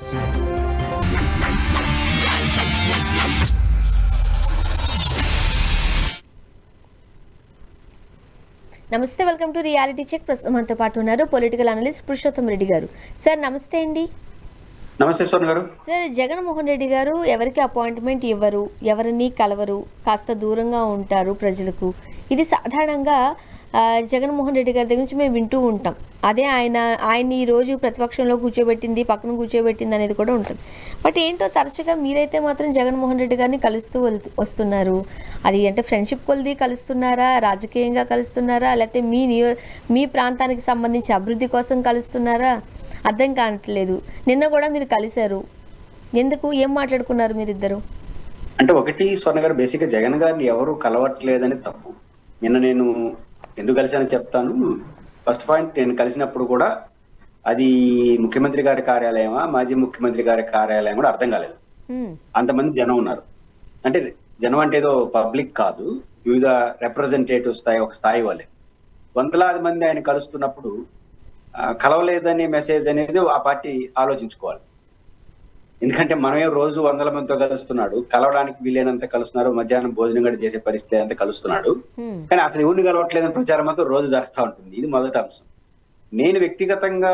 నమస్తే, welcome to reality check. ప్రస్తుతం మనతో పాటు ఉన్నారు పొలిటికల్ అనలిస్ట్ పురుషోత్తం రెడ్డి గారు. సార్ నమస్తే అండి. నమస్తే స్వర్ణ గారు. సార్, జగన్మోహన్ రెడ్డి గారు ఎవరికి అపాయింట్మెంట్ ఇవ్వరు, ఎవరిని కలవరు, కాస్త దూరంగా ఉంటారు ప్రజలకు. ఇది సాధారణంగా జగన్మోహన్ రెడ్డి గారి దగ్గర నుంచి మేము వింటూ ఉంటాం. అదే ఆయన్ని ఈరోజు ప్రతిపక్షంలో కూర్చోబెట్టింది, పక్కన కూర్చోబెట్టింది అనేది కూడా ఉంటుంది. బట్ ఏంటో తరచుగా మీరైతే మాత్రం జగన్మోహన్ రెడ్డి గారిని కలుస్తూ వస్తున్నారు. అది అంటే ఫ్రెండ్షిప్ కొలిది కలుస్తున్నారా, రాజకీయంగా కలుస్తున్నారా, లేకపోతే మీ ప్రాంతానికి సంబంధించి అభివృద్ధి కోసం కలుస్తున్నారా, అర్థం కావట్లేదు. నిన్న కూడా మీరు కలిశారు. ఎందుకు, ఏం మాట్లాడుకున్నారు మీరిద్దరు? అంటే ఒకటి స్వర్ణ గారు, బేసిక్గా జగన్ గారిని ఎవరు కలవట్లేదని తప్పు. నిన్న నేను ఎందుకు కలిసానని చెప్తాను. ఫస్ట్ పాయింట్, నేను కలిసినప్పుడు కూడా అది ముఖ్యమంత్రి గారి కార్యాలయమా, మాజీ ముఖ్యమంత్రి గారి కార్యాలయం కూడా అర్థం కాలేదు. అంతమంది జనం ఉన్నారు. అంటే జనం అంటే ఏదో పబ్లిక్ కాదు, వివిధ రిప్రజెంటేటివ్ స్థాయి, ఒక స్థాయి వాళ్ళే. వందలాది మంది ఆయన కలుస్తున్నప్పుడు కలవలేదనే మెసేజ్ అనేది ఆ పార్టీ ఆలోచించుకోవాలి. ఎందుకంటే మనమే రోజు వందల మందితో కలుస్తున్నాడు, కలవడానికి వీలైనంత కలుస్తున్నారు, మధ్యాహ్నం భోజనం కూడా చేసే పరిస్థితి అంతా కలుస్తున్నాడు. కానీ అసలు ఎవరిని కలవట్లేదని ప్రచారం అంతా రోజు జరుగుతూ ఉంటుంది. ఇది మొదటి అంశం. నేను వ్యక్తిగతంగా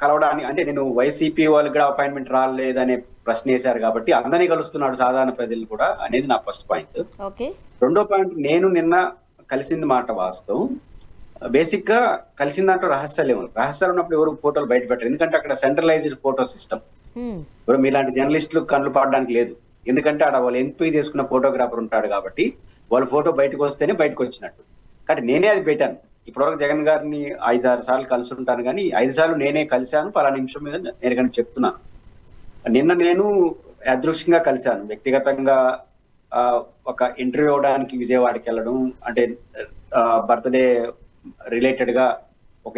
కలవడానికి అంటే నేను వైసీపీ వాళ్ళకి కూడా అపాయింట్మెంట్ రాలేదనే ప్రశ్న వేశారు కాబట్టి అందరినీ కలుస్తున్నాడు సాధారణ ప్రజలు కూడా అనేది నా ఫస్ట్ పాయింట్. రెండో పాయింట్, నేను నిన్న కలిసింది మాట వాస్తవం. బేసిక్ గా కలిసిన దాంట్లో రహస్యాలు ఏమో, రహస్యాలు ఉన్నప్పుడు ఎవరు ఫోటోలు బయట పెట్టారు. ఎందుకంటే అక్కడ సెంట్రలైజ్డ్ ఫోటో సిస్టమ్. ఇప్పుడు మీలాంటి జర్నలిస్టులు కళ్ళు పడడానికి లేదు. ఎందుకంటే అక్కడ వాళ్ళు ఎంపీ చేసుకున్న ఫోటోగ్రాఫర్ ఉంటాడు కాబట్టి వాళ్ళ ఫోటో బయటకు వస్తేనే బయటకు వచ్చినట్టు. కాబట్టి నేనే అది పెట్టాను. ఇప్పటివరకు జగన్ గారిని 5-6 సార్లు కలిసి ఉంటాను, కానీ 5 సార్లు నేనే కలిశాను. పలానా నిమిషం మీద నేను కానీ చెప్తున్నాను. నిన్న నేను అదృష్టంగా కలిశాను. వ్యక్తిగతంగా ఒక ఇంటర్వ్యూ అవడానికి విజయవాడకి వెళ్ళడం, అంటే బర్త్డే రిలేటెడ్ గా ఒక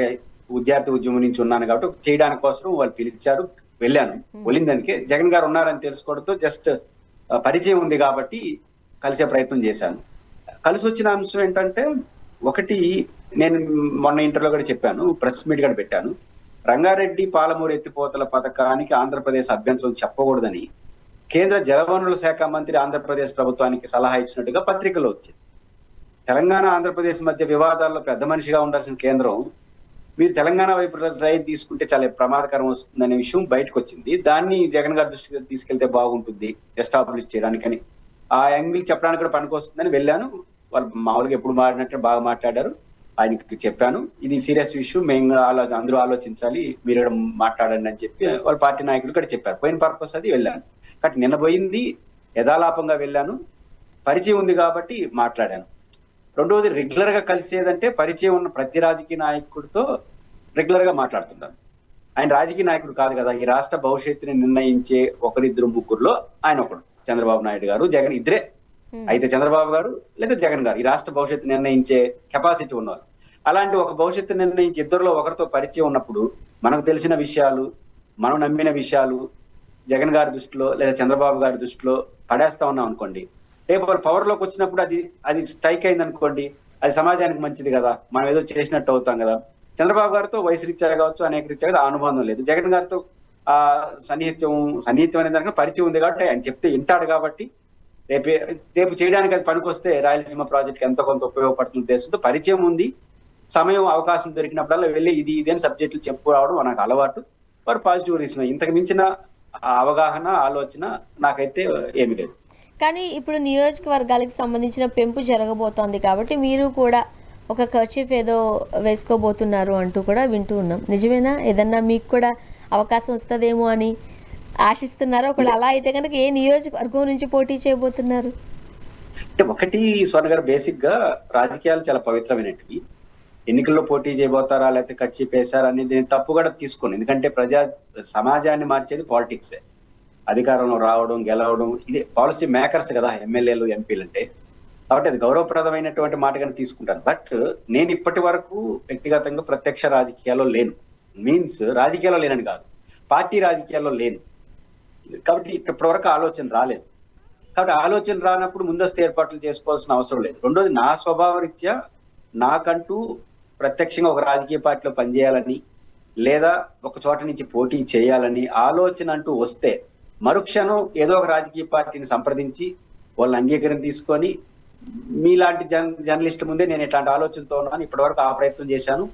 విద్యార్థి ఉద్యమం నుంచి ఉన్నాను కాబట్టి చేయడానికి కోసం వాళ్ళు పిలిచారు, వెళ్ళాను. వెళ్ళిందానికి జగన్ గారు ఉన్నారని తెలుసుకోవడంతో జస్ట్ పరిచయం ఉంది కాబట్టి కలిసే ప్రయత్నం చేశాను. కలిసి వచ్చిన అంశం ఏంటంటే, ఒకటి నేను మొన్న ఇంటర్వ్యూలో కూడా చెప్పాను, ప్రెస్ మీట్ కూడా పెట్టాను. రంగారెడ్డి పాలమూరు ఎత్తిపోతల పథకానికి ఆంధ్రప్రదేశ్ అభ్యంతరం చెప్పకూడదని కేంద్ర జలవనరుల శాఖ మంత్రి ఆంధ్రప్రదేశ్ ప్రభుత్వానికి సలహా ఇచ్చినట్టుగా పత్రికలో వచ్చింది. తెలంగాణ ఆంధ్రప్రదేశ్ మధ్య వివాదాల్లో పెద్ద మనిషిగా ఉండాల్సిన కేంద్రం మీరు తెలంగాణ వైపు రైట్ తీసుకుంటే చాలా ప్రమాదకరం వస్తుందనే విషయం బయటకు వచ్చింది. దాన్ని జగన్ గారి దృష్టికి తీసుకెళ్తే బాగుంటుంది ఎస్టాబ్లిష్ చేయడానికని, ఆ యాంగిల్ చెప్పడానికి కూడా పనికొస్తుందని వెళ్ళాను. వాళ్ళు మామూలుగా ఎప్పుడు మాట్లాడినట్టు బాగా మాట్లాడారు. ఆయనకి చెప్పాను, ఇది సీరియస్ ఇష్యూ, మేము అందరూ ఆలోచించాలి, మీరు మాట్లాడండి అని చెప్పి వాళ్ళ పార్టీ నాయకులు కూడా చెప్పారు. పోయిన పర్పస్ అది వెళ్ళాను. కాబట్టి నిన్న పోయింది యథాలాపంగా వెళ్ళాను, పరిచయం ఉంది కాబట్టి మాట్లాడాను. రెండవది, రెగ్యులర్ గా కలిసేదంటే పరిచయం ఉన్న ప్రతి రాజకీయ నాయకుడితో రెగ్యులర్ గా మాట్లాడుతుంటాను. ఆయన రాజకీయ నాయకుడు కాదు కదా, ఈ రాష్ట్ర భవిష్యత్తుని నిర్ణయించే ఒకరిద్దరు ముగ్గురులో ఆయన ఒకడు. చంద్రబాబు నాయుడు గారు, జగన్ ఇద్దరే. అయితే చంద్రబాబు గారు లేదా జగన్ గారు ఈ రాష్ట్ర భవిష్యత్తు నిర్ణయించే కెపాసిటీ ఉన్నవారు. అలాంటి ఒక భవిష్యత్తు నిర్ణయించే ఇద్దరులో ఒకరితో పరిచయం ఉన్నప్పుడు మనకు తెలిసిన విషయాలు, మనం నమ్మిన విషయాలు జగన్ గారి దృష్టిలో లేదా చంద్రబాబు గారి దృష్టిలో పడేస్తా ఉన్నాం అనుకోండి, రేపు వాళ్ళు పవర్ లోకి వచ్చినప్పుడు అది స్ట్రైక్ అయింది అనుకోండి, అది సమాజానికి మంచిది కదా, మనం ఏదో చేసినట్టు అవుతాం కదా. చంద్రబాబు గారితో వయసు రీత్యా కావచ్చు, అనేక రీత్యా ఆ అనుబంధం లేదు. జగన్ గారితో ఆ సన్నిహిత్యం అనే దానికి పరిచయం ఉంది కాబట్టి ఆయన చెప్తే వింటాడు కాబట్టి రేపు చేయడానికి అది పనికొస్తే రాయలసీమ ప్రాజెక్ట్ ఎంతో కొంత ఉపయోగపడుతుంది ఉద్దేశంతో పరిచయం ఉంది. సమయం అవకాశం దొరికినప్పుడల్లా వెళ్ళి ఇది అని సబ్జెక్టులు చెప్పుకోవడం నాకు అలవాటు. వారు పాజిటివ్ రీజన్, ఇంతకు మించిన అవగాహన ఆలోచన నాకైతే ఏమీ లేదు. కానీ ఇప్పుడు నియోజకవర్గాలకు సంబంధించిన పెంపు జరగబోతోంది కాబట్టి మీరు కూడా ఒక కర్చీఫ్ ఏదో వేసుకోబోతున్నారు అంటూ కూడా వింటూ ఉన్నాం. నిజమేనా? ఏదన్నా మీకు కూడా అవకాశం వస్తుందేమో అని ఆశిస్తున్నారా? ఒకవేళ అలా అయితే కనుక ఏ నియోజకవర్గం నుంచి పోటీ చేయబోతున్నారు? అంటే ఒకటి స్వర్ణ గారు, బేసిక్ గా రాజకీయాలు చాలా పవిత్రమైనవి. ఎన్నికల్లో పోటీ చేయబోతారా లేకపోతే కర్చీఫ్ వేశారా అనేది తప్పు కూడా తీసుకోండి. ఎందుకంటే సమాజాన్ని మార్చేది పాలిటిక్సే. అధికారంలో రావడం, గెలవడం, ఇది పాలసీ మేకర్స్ కదా ఎమ్మెల్యేలు, ఎంపీలు అంటే. కాబట్టి అది గౌరవప్రదమైనటువంటి మాటగానే తీసుకుంటాను. బట్ నేను ఇప్పటి వరకు వ్యక్తిగతంగా ప్రత్యక్ష రాజకీయాల్లో లేను. మీన్స్ రాజకీయాల్లో లేనని కాదు, పార్టీ రాజకీయాల్లో లేను. కాబట్టి ఇప్పటి వరకు ఆలోచన రాలేదు. కాబట్టి ఆలోచన రానప్పుడు ముందస్తు ఏర్పాట్లు చేసుకోవాల్సిన అవసరం లేదు. రెండోది, నా స్వభావ రీత్యా నాకంటూ ప్రత్యక్షంగా ఒక రాజకీయ పార్టీలో పనిచేయాలని లేదా ఒక చోట నుంచి పోటీ చేయాలని ఆలోచన అంటూ వస్తే మరుక్షణం ఏదో ఒక రాజకీయ పార్టీని సంప్రదించి వాళ్ళ అంగీకారం తీసుకొని మీలాంటి జర్నలిస్ట్ ముందే నేను ఇట్లాంటి ఆలోచనతో ఉన్నాను, ఇప్పటి వరకు ఆ ప్రయత్నం చేశాను,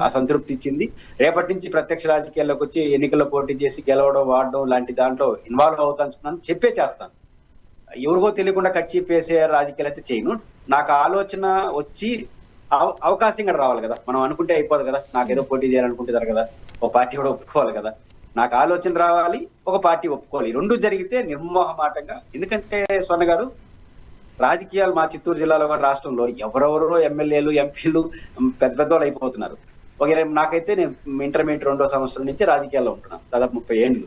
ఆ సంతృప్తి ఇచ్చింది, రేపటి నుంచి ప్రత్యక్ష రాజకీయాల్లోకి వచ్చి ఎన్నికల్లో పోటీ చేసి గెలవడం వాడడం లాంటి దాంట్లో ఇన్వాల్వ్ అవుతాను చెప్పే చేస్తాను. ఎవరికో తెలియకుండా కట్ వేసే రాజకీయాలు అయితే చేయను. నాకు ఆలోచన వచ్చి అవకాశం కూడా రావాలి కదా, మనం అనుకుంటే అయిపోదు కదా, నాకేదో పోటీ చేయాలనుకుంటే కదా, ఒక పార్టీ కూడా ఒప్పుకోవాలి కదా, నాకు ఆలోచన రావాలి, ఒక పార్టీ ఒప్పుకోవాలి. రెండు జరిగితే నిర్మోహమాటంగా. ఎందుకంటే స్వర్ణ గారు, రాజకీయాలు మా చిత్తూరు జిల్లాలో రాష్ట్రంలో ఎవరెవరో ఎమ్మెల్యేలు ఎంపీలు పెద్ద పెద్దవాళ్ళు అయిపోతున్నారు. నాకైతే నేను ఇంటర్మీడియట్ 2వ సంవత్సరం నుంచి రాజకీయాల్లో ఉంటున్నాను, దాదాపు 30 ఏళ్ళు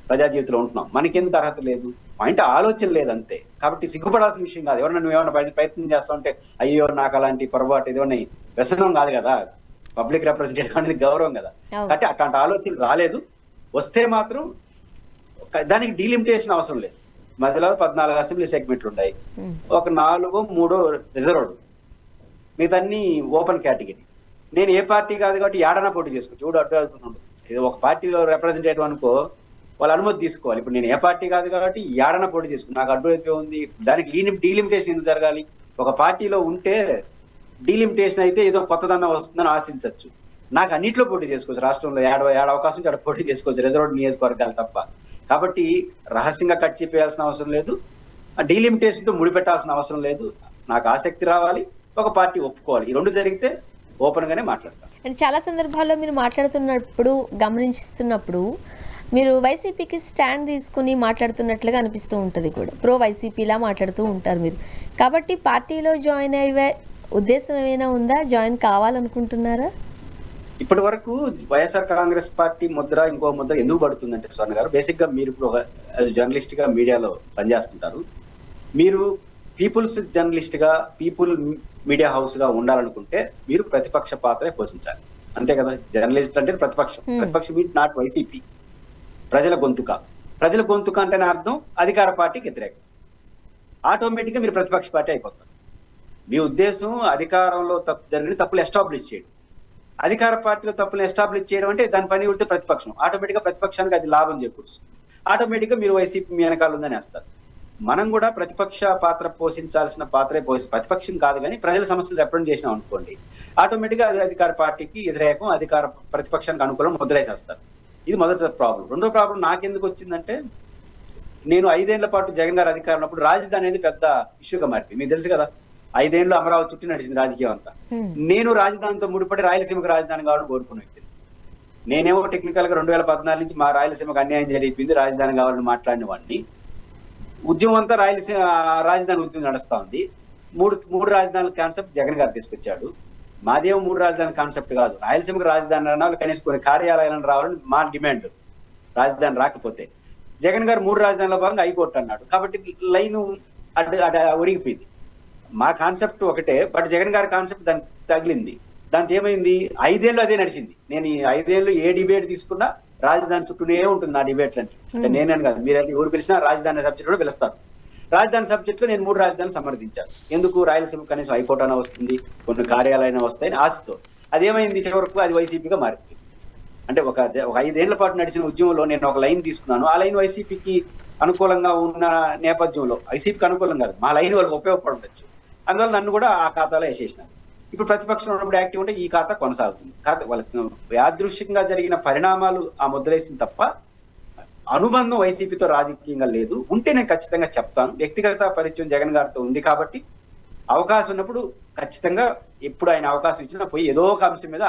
ప్రజా జీవితంలో ఉంటున్నాం. మనకెందుకు అర్హత లేదు, పాయింట్ ఆలోచన లేదంతే. కాబట్టి సిగ్గుపడాల్సిన విషయం కాదు. ఎవరన్నా నువ్వు ఏమన్నా ప్రయత్నం చేస్తా ఉంటే అయ్యో నాకు అలాంటి పొరపాటు ఏదోని వ్యసనం కాదు కదా, పబ్లిక్ రిప్రజెంటేటివ్ అనేది గౌరవం కదా. కాబట్టి అట్లాంటి ఆలోచన రాలేదు. వస్తే మాత్రం దానికి డీలిమిటేషన్ అవసరం లేదు. మధ్యలో 14 అసెంబ్లీ సెగ్మెంట్లు ఉన్నాయి, ఒక 4-3 రిజర్వ్డ్, మిగతా ఓపెన్ కేటగిరీ. నేను ఏ పార్టీ కాదు కాబట్టి ఏడన్నా పోటీ చేసుకోవచ్చు. చూడు అడ్డు అవుతున్నాడు, ఇది ఒక పార్టీలో రిప్రజెంటేటివ్ అనుకో వాళ్ళ అనుమతి తీసుకోవాలి. ఇప్పుడు నేను ఏ పార్టీ కాదు కాబట్టి ఏడన్నా పోటీ చేసుకుని నాకు అడ్డు అయిపోయి ఉంది. దానికి డీలిమిటేషన్ ఎందుకు జరగాలి? ఒక పార్టీలో ఉంటే డీలిమిటేషన్ అయితే ఏదో కొత్తదన్నా వస్తుందని ఆశించవచ్చు. నాకు అన్నింటిలో పోటీ చేసుకోవచ్చు. రాష్ట్రంలో ఏడ అవకాశం ఉంటే ఆడ పోటీ చేసుకోవచ్చు, రిజర్వ్డ్ నియోజకవర్గాలు తప్ప. కాబట్టి రహస్యంగా కట్ చేయాల్సిన అవసరం లేదు, డీలిమిటేషన్ తో ముడిపెట్టాల్సిన అవసరం లేదు. నాకు ఆసక్తి రావాలి, ఒక పార్టీ ఒప్పుకోవాలి. ఈ రెండు జరిగితే ఓపెన్ గానే మాట్లాడతాను. అండ్ చాలా సందర్భాల్లో మీరు మాట్లాడుతున్నప్పుడు గమనిస్తున్నప్పుడు మీరు వైసీపీకి స్టాండ్ తీసుకుని మాట్లాడుతున్నట్లుగా అనిపిస్తూ ఉంటుంది కూడా. ప్రో వైసీపీలా మాట్లాడుతూ ఉంటారు మీరు. కాబట్టి పార్టీలో జాయిన్ అయ్యే ఉద్దేశం ఏమైనా ఉందా? జాయిన్ కావాలనుకుంటున్నారా? ఇప్పటి వరకు వైఎస్ఆర్ కాంగ్రెస్ పార్టీ ముద్ర ఇంకో ముద్ర ఎందుకు పడుతుందంటే స్వర్ణ గారు, బేసిక్ గా మీరు ఇప్పుడు జర్నలిస్ట్ గా మీడియాలో పనిచేస్తుంటారు. మీరు పీపుల్స్ జర్నలిస్ట్ గా, పీపుల్ మీడియా హౌస్ గా ఉండాలనుకుంటే మీరు ప్రతిపక్ష పాత్రే పోషించాలి, అంతే కదా. జర్నలిస్ట్ అంటే ప్రతిపక్షం. ప్రతిపక్షం మీట్ నాట్ వైసీపీ, ప్రజల గొంతుక. ప్రజల గొంతుక అంటేనే అర్థం అధికార పార్టీకి వ్యతిరేకం. ఆటోమేటిక్ గా మీరు ప్రతిపక్ష పార్టీ అయిపోతారు. మీ ఉద్దేశం అధికారంలో జరిగిన తప్పులు ఎస్టాబ్లిష్ చేయడం. అధికార పార్టీలో తప్పులు ఎస్టాబ్లిష్ చేయడం అంటే దాని పని ఉడితే ప్రతిపక్షం. ఆటోమేటిక్ గా ప్రతిపక్షానికి అది లాభం చేకూరుస్తుంది. ఆటోమేటిక్ గా మీరు వైసీపీ మీ వెనకాల ఉందని వేస్తారు. మనం కూడా ప్రతిపక్ష పాత్ర పోషించాల్సిన పాత్రే ప్రతిపక్షం కాదు కానీ ప్రజల సమస్యలు రిప్రజెంట్ చేసినాం అనుకోండి, ఆటోమేటిక్ గా అధికార పార్టీకి వ్యతిరేకం, అధికార ప్రతిపక్షానికి అనుకూలం ముద్రేసేస్తారు. ఇది మొదటి ప్రాబ్లం. రెండో ప్రాబ్లం నాకెందుకు వచ్చిందంటే, నేను 5 ఏళ్ల పాటు జగన్ గారు అధికారం ఉన్నప్పుడు రాజధాని అనేది పెద్ద ఇష్యూగా మారింది. మీకు తెలుసు కదా, 5 ఏళ్ళు అమరావతి చుట్టూ నడిచింది రాజకీయం అంతా. నేను రాజధానితో ముడిపడి రాయలసీమకు రాజధాని కావాలని కోరుకునే వ్యక్తి. నేనేమో టెక్నికల్ గా 2014 నుంచి మా రాయలసీమకు అన్యాయం జరిగిపోయింది, రాజధాని కావాలని మాట్లాడిన వాడిని. ఉద్యమం అంతా రాజధాని ఉద్యమం నడుస్తా ఉంది. మూడు రాజధానుల కాన్సెప్ట్ జగన్ గారు తీసుకొచ్చాడు. మాదేమో 3 రాజధాని కాన్సెప్ట్ కాదు, రాయలసీమకు రాజధాని రావాలి, కనీసం కొన్ని కార్యాలయాలను రావాలని మా డిమాండ్. రాజధాని రాకపోతే జగన్ గారు 3 రాజధానుల భాగంగా హైకోర్టు అన్నాడు. కాబట్టి లైన్ ఒరిగిపోయింది. మా కాన్సెప్ట్ ఒకటే, బట్ జగన్ గారి కాన్సెప్ట్ దానికి తగిలింది. దాంతో ఏమైంది, 5 ఏళ్ళు అదే నడిచింది. నేను ఈ 5 ఏళ్ళు ఏ డిబేట్ తీసుకున్నా రాజధాని చుట్టూనే ఉంటుంది నా డిబేట్లు. అంటే నేనని కాదు, మీరు ఎవరు పిలిచినా రాజధాని సబ్జెక్ట్ కూడా పిలుస్తారు. రాజధాని సబ్జెక్ట్ లో నేను 3 రాజధానులు సమర్థించాను. ఎందుకు, రాయలసీమ కనీసం హైకోర్టు అయినా వస్తుంది, కొన్ని కార్యాలయాలు వస్తాయని ఆశతో. అదేమైంది, చివరకు అది వైసీపీగా మారింది. అంటే ఒక 5 ఏళ్ల పాటు నడిచిన ఉద్యమంలో నేను ఒక లైన్ తీసుకున్నాను. ఆ లైన్ వైసీపీకి అనుకూలంగా ఉన్న నేపథ్యంలో, వైసీపీకి అనుకూలం కాదు, మా లైన్ వాళ్ళకి ఉపయోగపడవచ్చు. అందువల్ల నన్ను కూడా ఆ ఖాతాలో వేసేసినారు. ఇప్పుడు ప్రతిపక్షం ఉన్నప్పుడు యాక్టివ్ ఉంటే ఈ ఖాతా కొనసాగుతుంది. వాళ్ళకి యాదృశ్చికంగా జరిగిన పరిణామాలు ఆ ముద్రేసింది తప్ప అనుబంధం వైసీపీతో రాజకీయంగా లేదు. ఉంటే నేను ఖచ్చితంగా చెప్తాను. వ్యక్తిగత పరిచయం జగన్ గారితో ఉంది కాబట్టి అవకాశం ఉన్నప్పుడు ఖచ్చితంగా, ఎప్పుడు ఆయన అవకాశం ఇచ్చినా పోయి ఏదో ఒక అంశం మీద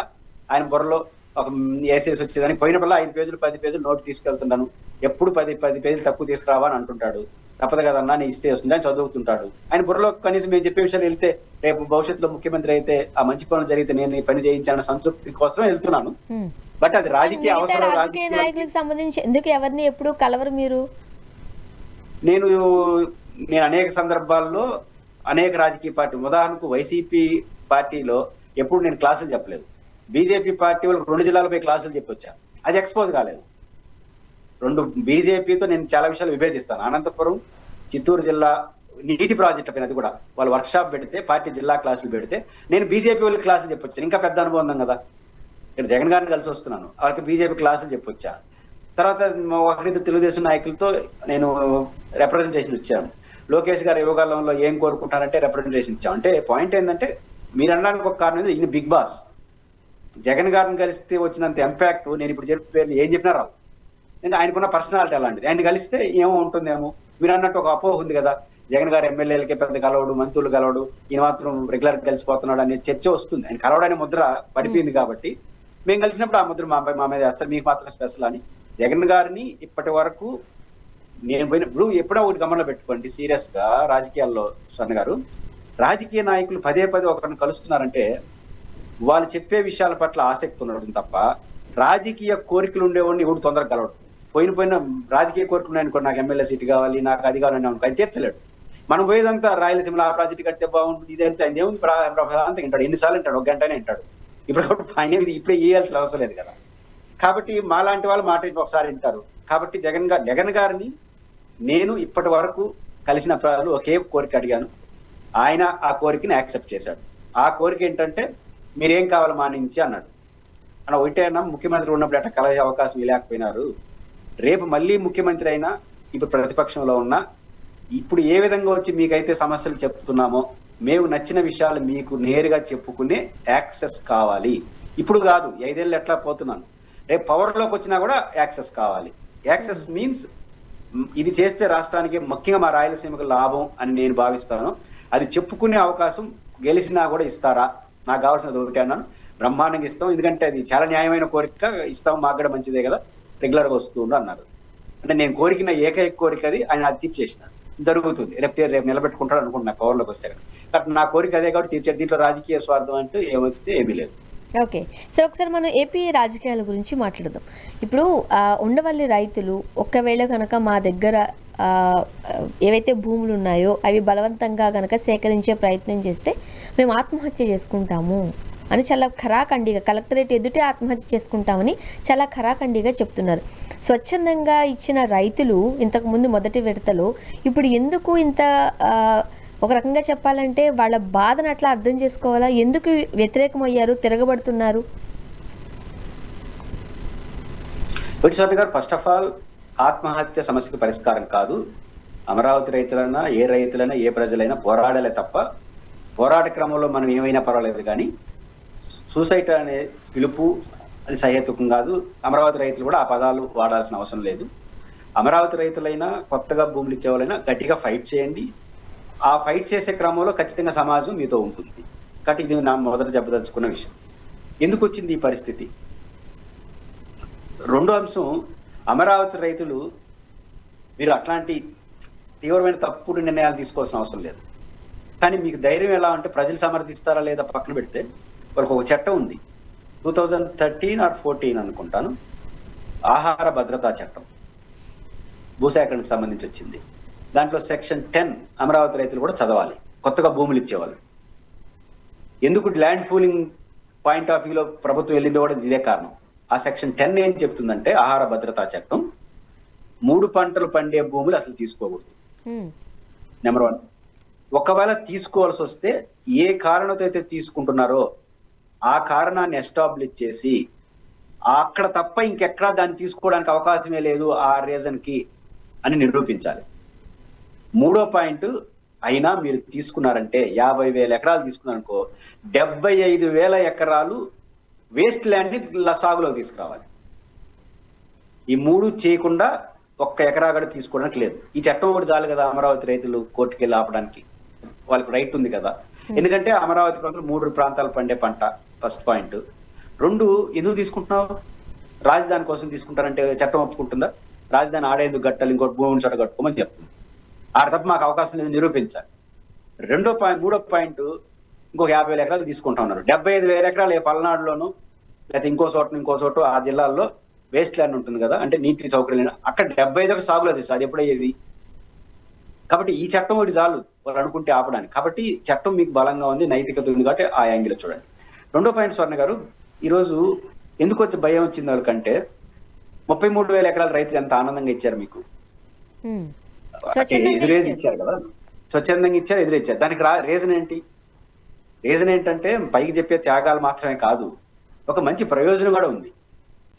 ఆయన బుర్రలో ఒక ఏసేసి వచ్చేదానికి పోయినప్పుడల్లా 5 పేజీలు 10 పేజీలు నోట్ తీసుకెళ్తున్నాను. ఎప్పుడు 10 పేజీలు తక్కువ తీసుకురావా అని అంటుంటాడు. తప్పదు కదన్నా, నీ ఇస్తే వస్తుంది అని చదువుతుంటాడు. ఆయన బుర్రలో కనీసం మేము చెప్పే విషయాలు వెళ్తే రేపు భవిష్యత్తులో ముఖ్యమంత్రి అయితే ఆ మంచి పనులు జరిగితే నేను ఈ పని చేయించాలన్న సంతృప్తి కోసం వెళ్తున్నాను. బట్ అది రాజకీయ అవసరం. రాజకీయ నాయకులకు సంబంధించి ఎందుకు ఎవరిని ఎప్పుడు కలవరు మీరు? నేను అనేక సందర్భాల్లో అనేక రాజకీయ పార్టీ, ఉదాహరణకు వైసీపీ పార్టీలో ఎప్పుడు నేను క్లాసులు చెప్పలేదు. బీజేపీ పార్టీ వాళ్ళకి 2 జిల్లాలపై క్లాసులు చెప్పొచ్చాను, అది ఎక్స్పోజ్ కాలేదు. బీజేపీతో నేను చాలా విషయాలు విభేదిస్తాను. అనంతపురం, చిత్తూరు జిల్లా నీటి ప్రాజెక్టుల పైన అది కూడా వాళ్ళు వర్క్ షాప్ పెడితే, పార్టీ జిల్లా క్లాసులు పెడితే నేను బీజేపీ వాళ్ళకి క్లాసులు చెప్పొచ్చాను. ఇంకా పెద్ద అనుబంధం కదా. ఇక్కడ జగన్ గారిని కలిసి వస్తున్నాను, వాళ్ళకి బీజేపీ క్లాసులు చెప్పొచ్చా, తర్వాత ఒకరిద్దరు తెలుగుదేశం నాయకులతో నేను రిప్రజెంటేషన్ ఇచ్చాను, లోకేష్ గారు యువకాలంలో ఏం కోరుకుంటారంటే రిప్రజెంటేషన్ ఇచ్చాం. అంటే పాయింట్ ఏంటంటే మీరు అనడానికి ఒక కారణం ఈయన బిగ్ బాస్. జగన్ గారిని కలిస్తే వచ్చినంత ఇంపాక్ట్ నేను ఇప్పుడు చెప్పే ఏం చెప్పినా రావు. ఎందుకంటే ఆయనకున్న పర్సనాలిటీ అలాంటిది. ఆయన కలిస్తే ఏమో ఉంటుందేమో, మీరు అన్నట్టు ఒక అపోహ ఉంది కదా, జగన్ గారు ఎమ్మెల్యేలకే పెద్ద కలవడు, మంత్రులు కలవడు, ఈయన మాత్రం రెగ్యులర్ కలిసిపోతున్నాడు అనే చర్చ వస్తుంది. ఆయన కలవడానికి ముద్ర పడిపోయింది కాబట్టి మేము కలిసినప్పుడు ఆ ముద్ర మా మీద వేస్తారు, మీకు మాత్రం స్పెషల్ అని. జగన్ గారిని ఇప్పటి వరకు నేను పోయిన ఇప్పుడు ఎప్పుడో ఒకటి గమనంలో పెట్టుకోండి, సీరియస్ గా రాజకీయాల్లో స్వర్ణ గారు, రాజకీయ నాయకులు పదే పదే ఒకరిని కలుస్తున్నారంటే వాళ్ళు చెప్పే విషయాల పట్ల ఆసక్తి ఉండడం తప్ప రాజకీయ కోరికలు ఉండేవాడిని ఎవడు తొందరగా కలవడు. పోయిన రాజకీయ కోరికలు ఉన్నాయనుకో, నాకు ఎమ్మెల్యే సీట్ కావాలి, నాకు అది కావాలని అనుకో, అది తీర్చలేడు. మనం పోయేదంతా రాయలసీమలో ఆ ప్రాజెక్ట్ కడితే బాగుంటుంది, ఇదంతా ఆయన ఏముంది అంత వింటాడు, ఎన్నిసార్లు వింటాడు, ఒక గంటనే వింటాడు. ఇప్పుడు ఆయన ఇప్పుడే వేయాల్సిన అవసరం లేదు కదా. కాబట్టి మాలాంటి వాళ్ళు మాట ఒకసారి వింటారు. కాబట్టి జగన్ గారిని నేను ఇప్పటి వరకు కలిసిన ప్రజలు ఒకే కోరిక అడిగాను, ఆయన ఆ కోరికని యాక్సెప్ట్ చేశాడు. ఆ కోరిక ఏంటంటే మీరేం కావాలి మా నుంచి అన్నాడు. అన్న ఒకటే అన్నా, ముఖ్యమంత్రి ఉన్నప్పుడు అట్లా కలిసే అవకాశం లేకపోయినారు, రేపు మళ్ళీ ముఖ్యమంత్రి అయినా ఇప్పుడు ప్రతిపక్షంలో ఉన్నా ఇప్పుడు ఏ విధంగా వచ్చి మీకైతే సమస్యలు చెప్తున్నామో మేము నచ్చిన విషయాలు మీకు నేరుగా చెప్పుకునే యాక్సెస్ కావాలి. ఇప్పుడు కాదు, 5 ఏళ్ళు ఎట్లా పోతున్నాను, రేపు పవర్లోకి వచ్చినా కూడా యాక్సెస్ కావాలి. యాక్సెస్ మీన్స్ ఇది చేస్తే రాష్ట్రానికి ముఖ్యంగా మా రాయలసీమకు లాభం అని నేను భావిస్తాను. అది చెప్పుకునే అవకాశం గెలిచినా కూడా ఇస్తారా, నాకు కావాల్సినది ఒకటి అన్నాను. బ్రహ్మాండంగా ఇస్తాం, ఎందుకంటే అది చాలా న్యాయమైన కోరిక, ఇస్తాం, మాకు కూడా మంచిదే కదా, రెగ్యులర్ గా వస్తుండ్రు అన్నారు. అంటే నేను కోరికిన ఏకైక కోరిక అది, ఆయన అది తీర్చేసినాడు. జరుగుతుంది, రేపు నిలబెట్టుకుంటాడు అనుకుంటున్నా పవర్లోకి వస్తే. కాబట్టి నా కోరిక అదే కాబట్టి తీర్చాడు. దీంట్లో రాజకీయ స్వార్థం అంటూ ఏమీ లేదు. ఓకే సార్, ఒకసారి మనం ఏపీ రాజకీయాల గురించి మాట్లాడదాం. ఇప్పుడు ఉండవల్లి రైతులు ఒకవేళ కనుక మా దగ్గర ఏవైతే భూములు ఉన్నాయో అవి బలవంతంగా కనుక సేకరించే ప్రయత్నం చేస్తే మేము ఆత్మహత్య చేసుకుంటాము అని చాలా ఖరాఖండిగా, కలెక్టరేట్ ఎదుటే ఆత్మహత్య చేసుకుంటామని చాలా ఖరాఖండిగా చెప్తున్నారు. స్వచ్ఛందంగా ఇచ్చిన రైతులు ఇంతకుముందు మొదటి విడతలో ఇప్పుడు ఎందుకు ఇంత ఒక రకంగా చెప్పాలంటే వాళ్ళ బాధను అట్లా అర్థం చేసుకోవాలా, ఎందుకు వ్యతిరేకమయ్యారు, తిరగబడుతున్నారు? గారు, ఫస్ట్ ఆఫ్ ఆల్ ఆత్మహత్య సమస్యకు పరిష్కారం కాదు. అమరావతి రైతులైనా ఏ రైతులైనా ఏ ప్రజలైనా పోరాడాలే తప్ప, పోరాట క్రమంలో మనం ఏమైనా పర్వాలేదు కానీ సూసైడ్ అనే పిలుపు అది సహేతుకం కాదు. అమరావతి రైతులు కూడా ఆ పదాలు వాడాల్సిన అవసరం లేదు. అమరావతి రైతులైనా కొత్తగా భూములు ఇచ్చేవాళ్ళైనా గట్టిగా ఫైట్ చేయండి. ఆ ఫైట్ చేసే క్రమంలో ఖచ్చితంగా సమాజం మీతో ఉంటుంది. కాబట్టి ఇది నా మొదట చెప్పదలుచుకున్న విషయం. ఎందుకు వచ్చింది ఈ పరిస్థితి? రెండో అంశం, అమరావతి రైతులు మీరు అట్లాంటి తీవ్రమైన తప్పుడు నిర్ణయాలు తీసుకోవాల్సిన అవసరం లేదు. కానీ మీకు ధైర్యం ఎలా అంటే ప్రజలు సమర్థిస్తారా లేదా పక్కన పెడితే, వాళ్ళకి ఒక చట్టం ఉంది, 2013 or 14 అనుకుంటాను, ఆహార భద్రతా చట్టం, భూసేకరణకు సంబంధించి వచ్చింది. దాంట్లో సెక్షన్ 10 అమరావతి రైతులు కూడా చదవాలి, కొత్తగా భూములు ఇచ్చేవాళ్ళు. ఎందుకు ల్యాండ్ పూలింగ్ పాయింట్ ఆఫ్ వ్యూలో ప్రభుత్వం వెళ్ళిందో కూడా ఇదే కారణం. ఆ సెక్షన్ 10 ఏం చెప్తుందంటే, ఆహార భద్రతా చట్టం 3 పంటలు పండే భూములు అసలు తీసుకోకూడదు. నెంబర్ 1. ఒకవేళ తీసుకోవాల్సి వస్తే ఏ కారణంతో అయితే తీసుకుంటున్నారో ఆ కారణాన్ని ఎస్టాబ్లిష్ చేసి అక్కడ తప్ప ఇంకెక్కడా దాన్ని తీసుకోవడానికి అవకాశమే లేదు ఆ రీజన్ కి అని నిరూపించాలి. 3వ పాయింట్, అయినా మీరు తీసుకున్నారంటే 50,000 ఎకరాలు తీసుకున్నారనుకో, 75,000 ఎకరాలు వేస్ట్ ల్యాండ్ ని సాగులోకి తీసుకురావాలి. ఈ 3 చేయకుండా ఒక్క ఎకరా కూడా తీసుకోవడానికి లేదు. ఈ చట్టం ఒకటి చాలు కదా అమరావతి రైతులు కోర్టుకు వెళ్ళి ఆపడానికి, వాళ్ళకి రైట్ ఉంది కదా. ఎందుకంటే అమరావతి ప్రాంతంలో 3 ప్రాంతాలు పండే పంట, ఫస్ట్ పాయింట్. 2, ఎందుకు తీసుకుంటున్నావు? రాజధాని కోసం తీసుకుంటారంటే చట్టం ఒప్పుకుంటుందా? రాజధాని ఆడేందుకు కట్టాలి, ఇంకోటి భూమి చోట కట్టుకోమని చెప్తుంది. ఆడ తప్ప మాకు అవకాశం లేదు నిరూపించాలి. 3వ పాయింట్, ఇంకొక 50,000 ఎకరాలు తీసుకుంటా ఉన్నారు. 75,000 ఎకరాలు ఏ పల్నాడులోను లేకపోతే ఇంకో చోట ఆ జిల్లాల్లో వేస్ట్ ల్యాండ్ ఉంటుంది కదా, అంటే నీటి సౌకర్యం, అక్కడ 75 సాగులో తీస్తారు. అది ఎప్పుడయ్యేది? కాబట్టి ఈ చట్టం ఒకటి చాలు వాళ్ళు అనుకుంటే ఆపడానికి. కాబట్టి చట్టం మీకు బలంగా ఉంది, నైతికత ఉంది కాబట్టి ఆ యాంగిల్ చూడండి. 2వ పాయింట్ స్వర్ణ గారు, ఈరోజు ఎందుకు వచ్చి భయం వచ్చింది వాళ్ళకంటే, 33,000 ఎకరాల రైతులు ఎంత ఆనందంగా ఇచ్చారు మీకు, ఎదురేది ఇచ్చారు కదా, స్వచ్ఛందంగా ఇచ్చారు, ఎదురిచ్చారు. దానికి రీజన్ ఏంటి? రీజన్ ఏంటంటే పైకి చెప్పే త్యాగాలు మాత్రమే కాదు, ఒక మంచి ప్రయోజనం కూడా ఉంది.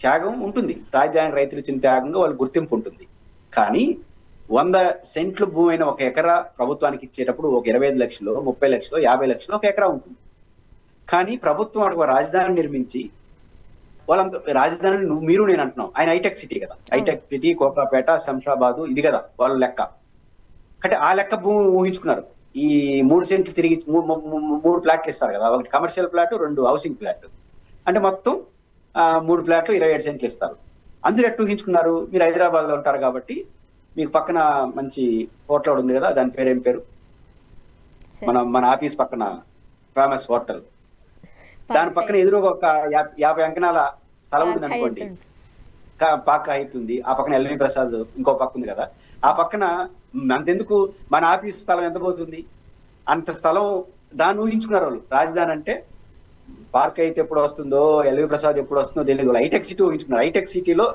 త్యాగం ఉంటుంది, రాజధాని రైతులు ఇచ్చిన త్యాగంగా వాళ్ళ గుర్తింపు ఉంటుంది. కానీ 100 సెంట్లు భూమి అయిన ఒక ఎకరా ప్రభుత్వానికి ఇచ్చేటప్పుడు ఒక 25 లక్షలు, 30 లక్షలు, 50 లక్షలు ఒక ఎకరా ఉంటుంది. కానీ ప్రభుత్వం అటు ఒక రాజధాని నిర్మించి వాళ్ళంతా రాజధాని మీరు నేను అంటున్నాం, ఆయన హైటెక్ సిటీ కదా, హైటెక్ సిటీ, కోకాపేట, శంషాబాదు, ఇది కదా వాళ్ళ లెక్క. అంటే ఆ లెక్క భూమి ఊహించుకున్నారు. ఈ 3 సెంట్లు తిరిగి 3 ప్లాట్లు ఇస్తారు కదా, ఒకటి కమర్షియల్ ప్లాట్, 2 హౌసింగ్ ప్లాట్, అంటే మొత్తం 3 ప్లాట్లు 27 సెంట్లు ఇస్తారు. అందరూ ఎట్టు ఊహించుకున్నారు, మీరు హైదరాబాద్ లో ఉంటారు కాబట్టి మీకు పక్కన మంచి హోటల్ ఉంది కదా, దాని పేరు ఏం పేరు, మన ఆఫీస్ పక్కన ఫేమస్ హోటల్, దాని పక్కన ఎదురుగా ఒక 50 అంకణాల స్థలం ఉంది అనుకోండి, పాక అవుతుంది. ఆ పక్కన ఎల్వి ప్రసాద్ ఇంకో పక్క ఉంది కదా, ఆ పక్కన అంతెందుకు మన ఆఫీస్ స్థలం ఎంత పోతుంది, అంత స్థలం దాన్ని ఊహించుకున్నారు వాళ్ళు. రాజధాని అంటే పార్క్ అయితే ఎప్పుడు వస్తుందో, ఎల్వి ప్రసాద్ ఎప్పుడు వస్తుందో తెలియదు. Hitech city ఊహించుకున్నారు. హైటెక్ సిటీలో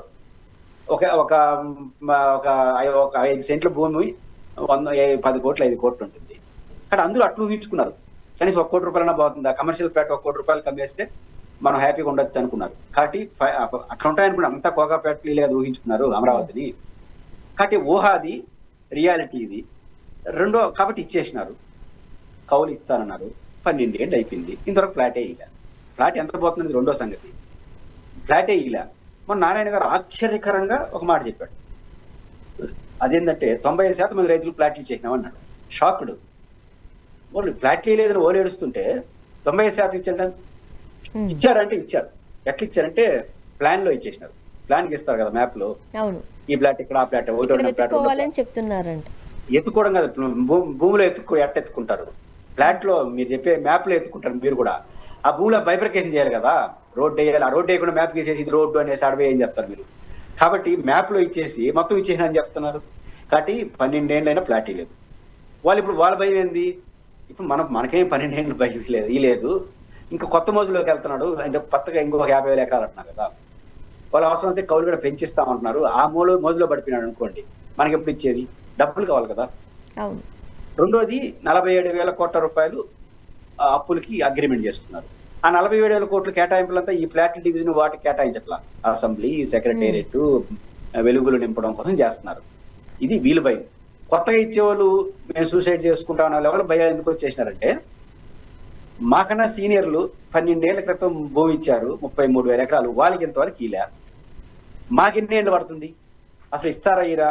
ఒక ఒక ఒక 5 సెంట్ల భూమి 10 కోట్లు 5 కోట్లు ఉంటుంది. కానీ అందరూ అట్లు ఊహించుకున్నారు. కనీసం 1 కోటి రూపాయలన్నా బాగుంటుంది, కమర్షియల్ ప్లాట్ 1 కోటి రూపాయలు కమ్మేస్తే మనం హ్యాపీగా ఉండొచ్చు అనుకున్నారు. కాబట్టి అట్లా ఉంటాయనుకున్నారు. అంతా కోకాపేటలు లేదా ఊహించుకున్నారు అమరావతిని. కాబట్టి ఊహాది రియాలిటీ ఇది రెండో. కాబట్టి ఇచ్చేసినారు, కౌలు ఇస్తానన్నారు. 12 ఏళ్ళు అయిపోయింది, ఇంతవరకు ఫ్లాటే ఇలా. ఫ్లాట్ ఎంత పోతుంది రెండో సంగతి. ఫ్లాటే ఇలా. మన నారాయణ గారు ఆశ్చర్యకరంగా ఒక మాట చెప్పాడు. అదేంటంటే 95% మంది రైతులు ఫ్లాట్లు ఇచ్చేసినామన్నాడు. షాక్డ్. వాళ్ళు ఫ్లాట్లు లేదని ఓలు ఏడుస్తుంటే 95% ఇచ్చండి. ఇచ్చారంటే ఇచ్చారు. ఎట్లా ఇచ్చారంటే ప్లాన్ లో ఇచ్చేసినారు. ప్లాన్ కి ఇస్తారు కదా మ్యాప్ లో, ఈ ఫ్లాట్ ఇక్కడ, ఆ ఫ్లాట్ చెప్తున్నారంట. ఎత్తుకోవడం కదా, భూమిలో ఎత్తుకుంటారు. ఫ్లాట్ లో మీరు చెప్పే మ్యాప్ లో ఎత్తుకుంటారు మీరు కూడా. ఆ భూమిలో బైఫర్కేషన్ చేయాలి కదా, రోడ్డు వేయాలి. ఆ రోడ్డు వేయకుండా మ్యాప్ గీసేసి ఇది రోడ్డు అనేసి అడవే ఏం చెప్తారు మీరు. కాబట్టి మ్యాప్ లో ఇచ్చేసి మొత్తం ఇచ్చేసిన అని చెప్తున్నారు. కాబట్టి 12 ఏళ్ళైనా ఫ్లాట్ లేదు. వాళ్ళు ఇప్పుడు వాళ్ళ భయం ఏంది, ఇప్పుడు మనకేం 12 ఏళ్ళు భయం లేదు, ఈ లేదు. ఇంకా కొత్త మోజులోకి వెళ్తున్నాడు అంటే కొత్తగా ఇంకొక 50,000 ఎకరాలు అంటున్నారు కదా. వాళ్ళు అవసరం అయితే కౌలు కూడా పెంచిస్తామంటున్నారు. ఆ మోజులో పడిపోయినాడు అనుకోండి, మనకి ఎప్పుడు ఇచ్చేది, డబ్బులు కావాలి కదా. రెండోది 47,000 కోట్ల రూపాయలు అప్పులకి అగ్రిమెంట్ చేసుకున్నారు. ఆ 47,000 కోట్ల కేటాయింపులంతా ఈ ఫ్లాట్ డివిజన్ వాటికి కేటాయించట్లా, అసెంబ్లీ, సెక్రటేరియట్, వెలుగులు నింపడం కోసం చేస్తున్నారు. ఇది వీలు భయం. కొత్తగా ఇచ్చేవాళ్ళు మేము సూసైడ్ చేసుకుంటాం లెవెల్ భయాలు ఎందుకు వచ్చేసినారంటే, మాకన్నా సీనియర్లు 12 ఏళ్ల క్రితం భూమి ఇచ్చారు 33,000 ఎకరాలు, వాళ్ళకి ఇంతవరకు ఇలా. మాకెన్ని ఏళ్ళు పడుతుంది అసలు, ఇస్తారా ఇరా?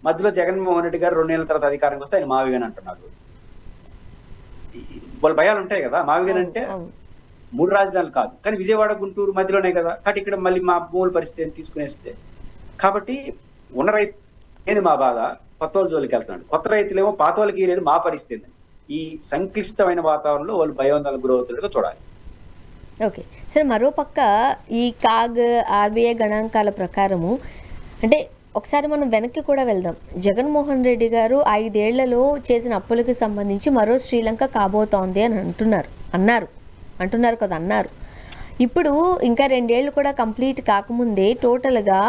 మధ్యలో జగన్మోహన్ రెడ్డి గారు 2 ఏళ్ల తర్వాత అధికారంకి వస్తే ఆయన మావిగన్ అంటున్నారు. వాళ్ళ భయాలు ఉంటాయి కదా. మావిగన్ అంటే 3 రాజధానులు కాదు, కానీ విజయవాడ, గుంటూరు మధ్యలోనే కదా. కాబట్టి ఇక్కడ మళ్ళీ మా భూముల పరిస్థితి తీసుకునేస్తే, కాబట్టి ఉన్న రైతు ఏంది మా బాధ, కొత్త వాళ్ళ జోలికి వెళ్తున్నాడు. కొత్త రైతులేమో పాత వాళ్ళకి లేదు మా పరిస్థితి. ఈ సంక్లిష్టమైన వాతావరణంలో వాళ్ళు భయోందనకు గురవుతున్నట్టుగా చూడాలి. ఓకే సార్, మరోపక్క ఈ కాగ్ ఆర్బీఐ గణాంకాల ప్రకారము, అంటే ఒకసారి మనం వెనక్కి కూడా వెళ్దాం. జగన్మోహన్ రెడ్డి గారు 5 ఏళ్లలో చేసిన అప్పులకి సంబంధించి మరో శ్రీలంక కాబోతోంది అని అంటున్నారు కదా. ఇప్పుడు ఇంకా 2 ఏళ్ళు కూడా కంప్లీట్ కాకముందే టోటల్గా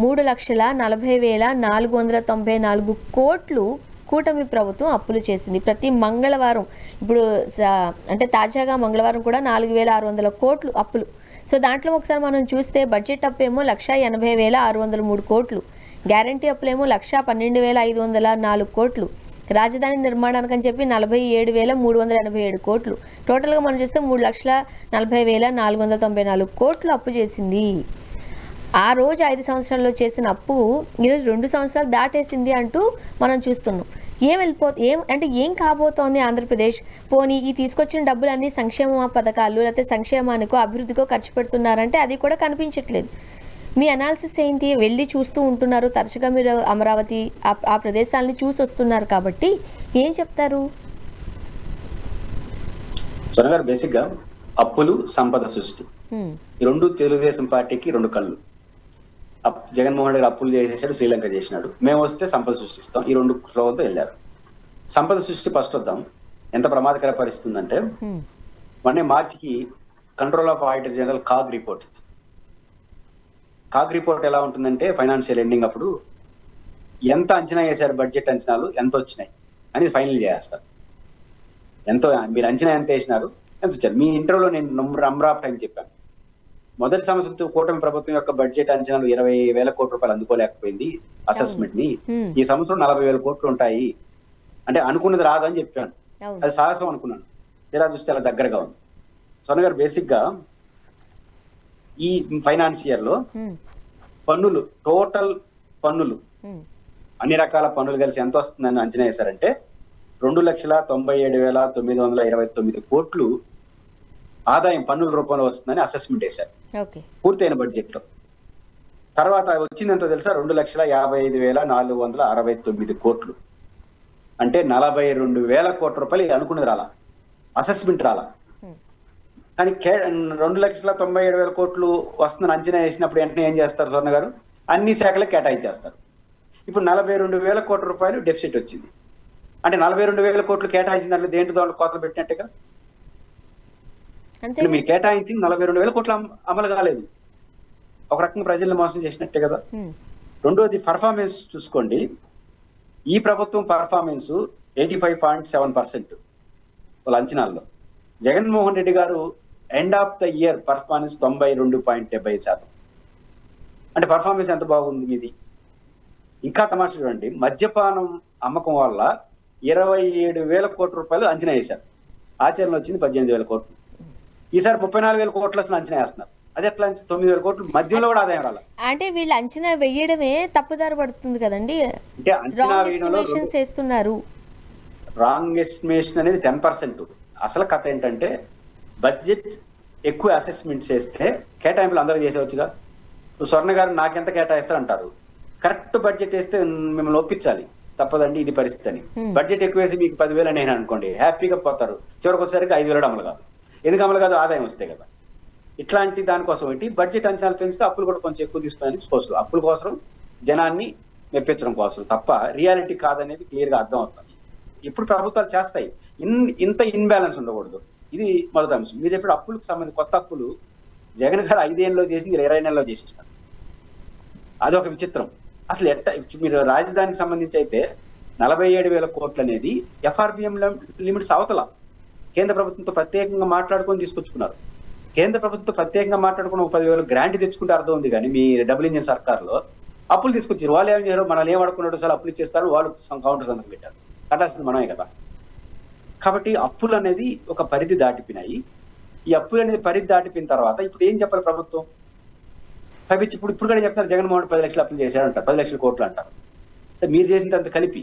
3,40,494 కోట్లు కూటమి ప్రభుత్వం అప్పులు చేసింది. ప్రతి మంగళవారం, ఇప్పుడు అంటే తాజాగా మంగళవారం కూడా 4,600 కోట్లు అప్పులు. సో దాంట్లో ఒకసారి మనం చూస్తే బడ్జెట్ అప్పు ఏమో 1,80,603 కోట్లు, గ్యారంటీ అప్పులేమో 1,12,504 కోట్లు, రాజధాని నిర్మాణానికి అని చెప్పి 47,387 కోట్లు, టోటల్గా మనం చూస్తే 3,40,494 కోట్లు అప్పు చేసింది. ఆ రోజు 5 సంవత్సరాల్లో చేసిన అప్పు ఈరోజు 2 సంవత్సరాలు దాటేసింది అంటూ మనం చూస్తున్నాం. ఏం కాబోతోంది ఆంధ్రప్రదేశ్? పోనీ ఈ తీసుకొచ్చిన డబ్బులన్నీ సంక్షేమ పథకాలు లేకపోతే సంక్షేమానికో అభివృద్ధికో ఖర్చు పెడుతున్నారంటే అది కూడా కనిపించట్లేదు. మీ అనాలిసిస్ ఏంటి? వెళ్ళి చూస్తూ ఉంటున్నారు తరచుగా మీరు, అమరావతి ఆ ప్రదేశాలని చూసి వస్తున్నారు కాబట్టి ఏం చెప్తారు? బేసిక్ గా అప్పులు, సంపద సృష్టి, ఈ రెండు తెలుగుదేశం పార్టీకి 2 కళ్ళు. జగన్మోహన్ రెడ్డి అప్పులు చేసేసాడు, శ్రీలంక చేసినాడు. మేము వస్తే సంపద సృష్టిస్తాం, ఈ 2 ఫ్లోతో వెళ్ళారు. సంపద సృష్టి ఫస్ట్ వద్దాం. ఎంత ప్రమాదకర పరిస్థితి ఉందంటే, మొన్నే మార్చికి control of auditor general CAG report ఎలా ఉంటుందంటే, ఫైనాన్షియల్ ఎండింగ్ అప్పుడు ఎంత అంచనా వేశారు, బడ్జెట్ అంచనాలు ఎంత వచ్చినాయి అని ఫైనల్ చేస్తారు. ఎంతో మీరు అంచనా ఎంత వేసినారు, ఎంత వచ్చారు. మీ ఇంటర్వ్యూలో నేను నంబర్ ఆఫ్ టైం చెప్పాను. మొదటి సంవత్సరం కూటమి ప్రభుత్వం యొక్క బడ్జెట్ అంచనాలు 20,000 కోట్ల రూపాయలు అందుకోలేకపోయింది అవును. అసెస్మెంట్ ని. ఉమ్, ఈ సంవత్సరం 40,000 కోట్లు ఉంటాయి అంటే అనుకున్నది రాదని చెప్పాను. అవును. అది సాహసం అనుకున్నాను. తీరా చూస్తే అలా దగ్గరగా ఉంది. స్వర్ణ గారు బేసిక్ గా ఈ ఫైనాన్స్ ఇయర్ లో ఉమ్, పన్నులు, టోటల్ పన్నులు, ఉమ్, అన్ని రకాల పన్నులు కలిసి ఎంత వస్తుందని అంచనా వేశారంటే 2,97,929 కోట్లు ఆదాయం పన్నుల రూపంలో వస్తుందని అసెస్మెంట్ వేశారు ఓకే. పూర్తయిన బడ్జెట్ లో. తర్వాత వచ్చిందంతో తెలుసా 2,55,469 కోట్లు, అంటే 42,000 కోట్ల రూపాయలు అనుకున్నది రాలా, అసెస్మెంట్ రాలా. ఉమ్, కానీ 2,97,000 కోట్లు వస్తుందని అంచనా వేసినప్పుడు వెంటనే ఏం చేస్తారు స్వర్ణ గారు, అన్ని శాఖలకు కేటాయించేస్తారు. ఇప్పుడు 42,000 కోట్ల రూపాయలు డెఫిసిట్ వచ్చింది అంటే 42,000 కోట్లు కేటాయించిన దాంట్లో దేంట్లో దాంట్లో కోతలు పెట్టినట్టుగా. అంతే. ఇప్పుడు మీరు కేటాయించి 42,000 కోట్లు అమలు కాలేదు, ఒక రకంగా ప్రజల్ని మోసం చేసినట్టే కదా. ఉమ్, రెండోది పర్ఫార్మెన్స్ చూసుకోండి. ఈ ప్రభుత్వం పర్ఫార్మెన్స్ 85.7% వాళ్ళ అంచనాల్లో. జగన్మోహన్ రెడ్డి గారు end of the year performance 92.70%. అంటే పర్ఫార్మెన్స్ ఎంత బాగుంది మీది. ఇంకా తమాషా చూడండి, మద్యపానం అమ్మకం వల్ల 27,000 కోట్ల రూపాయలు అంచనా వేశారు, ఆచరణ వచ్చింది 18,000 కోట్లు. ఈసారి 34,000 కోట్లు అసలు అంచనా వేస్తున్నారు. అది ఎట్లా 9,000 కోట్లు మధ్యలో కూడా ఆదాయం రాల. అంటే వీళ్ళు అంచనా వేయడమే తప్పుదారి పడుతుంది కదండి. అంటే అంచనా రాంగ్ వేయడంలో ఎస్టిమేషన్స్ వేస్తున్నారు. రాంగ్ ఎస్టిమేషన్ అనేది 10%. అసలు కథ ఏంటంటే బడ్జెట్ ఎక్కువ అసెస్మెంట్ చేస్తే కేటాయింపులు అందరూ చేసేవచ్చుగా. స్వర్ణ గారు నాకెంత కేటాయిస్తారు అంటారు, కరెక్ట్ బడ్జెట్ వేస్తే మిమ్మల్ని ఒప్పించాలి, తప్పదండి ఇది పరిస్థితి అని. బడ్జెట్ ఎక్కువ వేసి మీకు 10,000 అని అనుకోండి, హ్యాపీగా పోతారు. చివరికి వచ్చేసరికి 5,000 అమలు కాదు. ఎందుకు అమలు కాదు, ఆదాయం వస్తే కదా. ఇట్లాంటి దానికోసం ఏంటి బడ్జెట్ అంచనాలు పెంచితే అప్పులు కూడా కొంచెం ఎక్కువ తీసుకుని కోసం, అప్పుల కోసం జనాన్ని మెప్పించడం కోసం తప్ప రియాలిటీ కాదనేది క్లియర్ గా అర్థం అవుతుంది. ఇప్పుడు ప్రభుత్వాలు చేస్తాయి, ఇంత ఇన్బ్యాలెన్స్ ఉండకూడదు. ఇది మొదటి అంశం. మీరు చెప్పిన అప్పులకు సంబంధించి కొత్త అప్పులు జగన్ గారు 5 ఏళ్ళలో చేసింది 20 నెలల్లో చేసేసారు. అదొక విచిత్రం. అసలు మీరు రాజధానికి సంబంధించి అయితే 47,000 కోట్లు అనేది ఎఫ్ఆర్బిఎం లిమిట్స్ అవతల కేంద్ర ప్రభుత్వంతో ప్రత్యేకంగా మాట్లాడుకొని తీసుకొచ్చుకున్నారు. కేంద్ర ప్రభుత్వం ప్రత్యేకంగా మాట్లాడుకుని 10,000 గ్రాంట్ తెచ్చుకుంటే అర్థం ఉంది, కానీ మీ డబుల్ ఇంజిన్ సర్కార్లో అప్పులు తీసుకొచ్చారు. వాళ్ళు ఏం చేశారు, మనల్ని ఏం అడుకున్నాడు సార్ అప్పులు ఇచ్చేస్తారు, వాళ్ళు కౌంటర్ సంతకం పెట్టారు, కట్టాల్సింది మనమే కదా. కాబట్టి అప్పులు అనేది ఒక పరిధి దాటిపోయినాయి. ఈ అప్పులు అనేది పరిధి దాటిపోయిన తర్వాత ఇప్పుడు ఏం చెప్పాలి ప్రభుత్వం పైపించి. ఇప్పుడు కూడా చెప్తారు జగన్మోహన్ 10 లక్షల అప్పులు చేశాడు అంటారు, 10 లక్షల కోట్లు అంటారు, మీరు చేసినంత కలిపి.